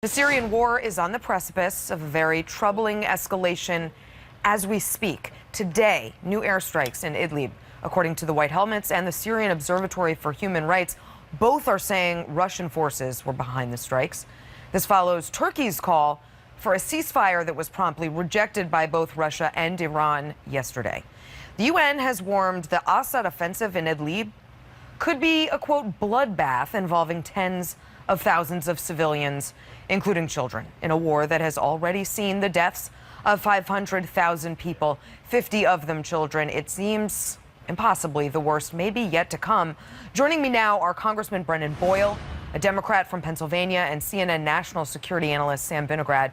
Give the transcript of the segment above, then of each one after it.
The Syrian war is on the precipice of a very troubling escalation as we speak. Today, new airstrikes in Idlib, according to the White Helmets and the Syrian Observatory for Human Rights. Both are saying Russian forces were behind the strikes. This follows Turkey's call for a ceasefire that was promptly rejected by both Russia and Iran yesterday. The UN has warned the Assad offensive in Idlib could be a, quote, bloodbath involving tens of thousands of civilians, including children, in a war that has already seen the deaths of 500,000 people, 50 of them children. It seems impossibly the worst may be yet to come. Joining me now are Congressman Brendan Boyle, a Democrat from Pennsylvania, and CNN national security analyst Sam Vinograd.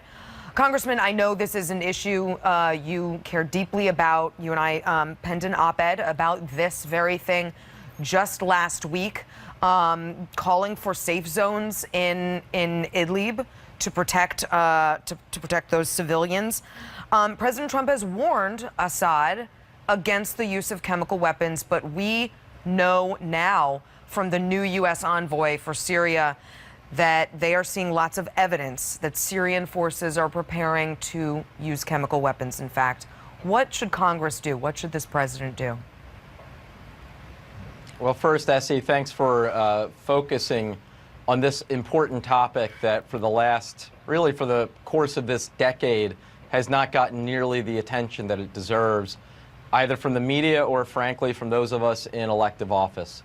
Congressman, I know this is an issue you care deeply about. You and I penned an op-ed about this very thing just last week, calling for safe zones in Idlib to protect those civilians. President Trump has warned Assad against the use of chemical weapons, but we know now from the new U.S. envoy for Syria that they are seeing lots of evidence that Syrian forces are preparing to use chemical weapons. In fact, what should Congress do? What should this president do? Well, first, Essie, thanks for focusing on this important topic that for the course of this decade has not gotten nearly the attention that it deserves, either from the media or, frankly, from those of us in elective office.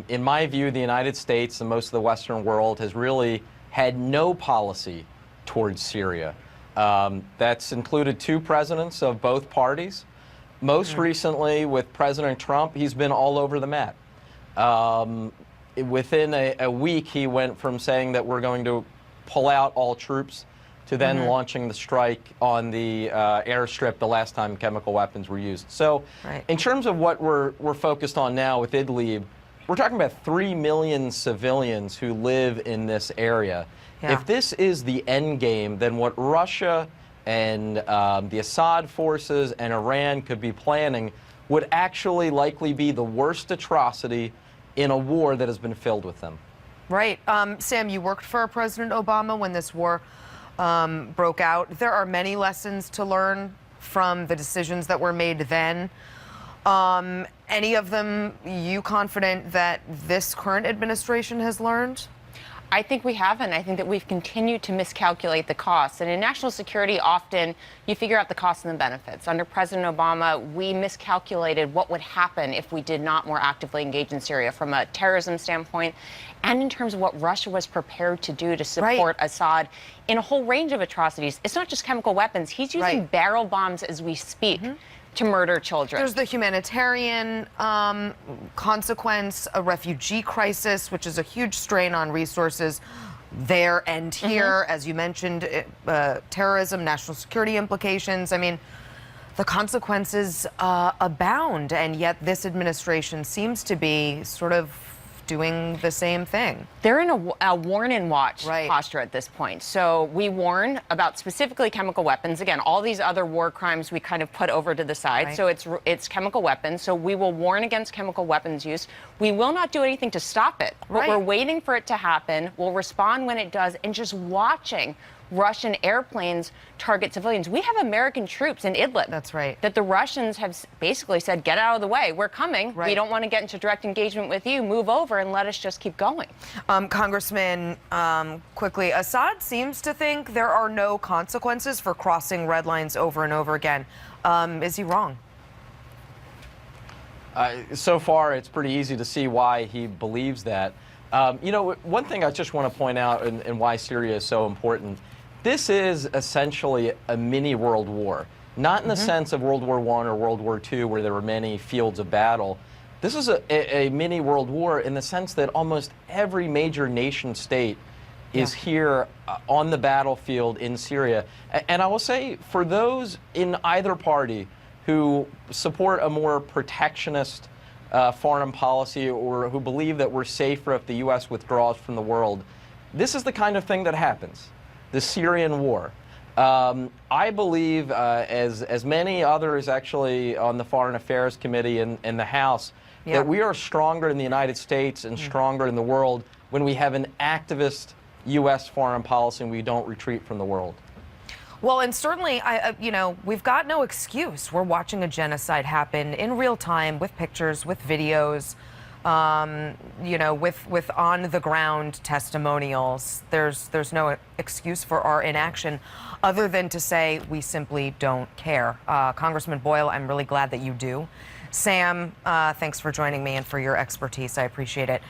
In my view, the United States and most of the Western world has really had no policy towards Syria. That's included two presidents of both parties. Most recently, with President Trump, he's been all over the map. Within a week, he went from saying that we're going to pull out all troops to then launching the strike on the airstrip the last time chemical weapons were used. So in terms of what we're focused on now with Idlib, we're talking about 3 million civilians who live in this area. Yeah. If this is the end game, then what Russia and the Assad forces and Iran could be planning would actually likely be the worst atrocity in a war that has been filled with them. Right. Sam, you worked for President Obama when this war broke out. There are many lessons to learn from the decisions that were made then. Any of them you confident that this current administration has learned? I think we haven't. I think that we've continued to miscalculate the costs. And in national security, often you figure out the costs and the benefits. Under President Obama, we miscalculated what would happen if we did not more actively engage in Syria from a terrorism standpoint and in terms of what Russia was prepared to do to support Assad in a whole range of atrocities. It's not just chemical weapons. He's using barrel bombs as we speak. To murder children. There's the humanitarian consequence, a refugee crisis, which is a huge strain on resources there and here. As you mentioned, terrorism, national security implications. I mean, the consequences abound, and yet this administration seems to be sort of doing the same thing. They're in a warn and watch posture at this point. So we warn about specifically chemical weapons. Again, all these other war crimes we kind of put over to the side. So it's chemical weapons. So we will warn against chemical weapons use. We will not do anything to stop it. But we're waiting for it to happen. We'll respond when it does, and just watching Russian airplanes target civilians. We have American troops in Idlib. That's right. That the Russians have basically said, get out of the way. We're coming. We don't want to get into direct engagement with you. Move over and let us just keep going. Congressman, quickly, Assad seems to think there are no consequences for crossing red lines over and over again. Is he wrong? So far, it's pretty easy to see why he believes that. You know, one thing I just want to point out and why Syria is so important. This is essentially a mini World War, not in the sense of World War I or World War II, where there were many fields of battle. This is a mini World War in the sense that almost every major nation state is here on the battlefield in Syria. And I will say, for those in either party who support a more protectionist foreign policy or who believe that we're safer if the U.S. withdraws from the world, this is the kind of thing that happens. The Syrian war. I believe, as many others actually on the Foreign Affairs Committee in the House, that we are stronger in the United States and stronger in the world when we have an activist U.S. foreign policy and we don't retreat from the world. Well, and certainly, we've got no excuse. We're watching a genocide happen in real time with pictures, with videos, with on-the-ground testimonials. There's no excuse for our inaction other than to say we simply don't care. Congressman Boyle, I'm really glad that you do. Sam, thanks for joining me and for your expertise. I appreciate it.